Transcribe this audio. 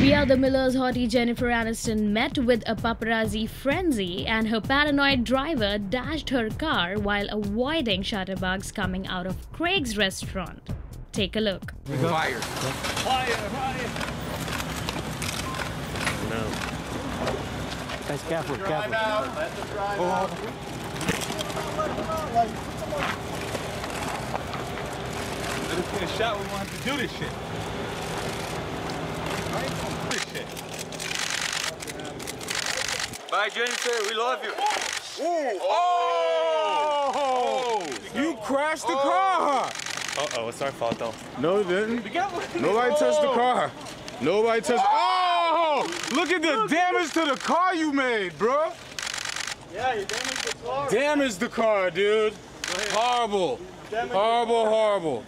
Pia the Miller's hottie Jennifer Aniston met with a paparazzi frenzy and her paranoid driver dashed her car while avoiding shutterbugs coming out of Craig's restaurant. Take a look. Fire. Fire, fire. No. Guys, careful, careful. Oh. Let us get a shot. We want to do this shit. This shit. Bye, Jennifer. We love you. Ooh. Oh! You crashed the car! Uh-oh, it's our fault though. No, it didn't. Nobody touched the car. Nobody touched. Oh! Look at the damage to the car you made, bro. Yeah, you damaged the car. Damaged the car, dude. Horrible. Horrible, horrible.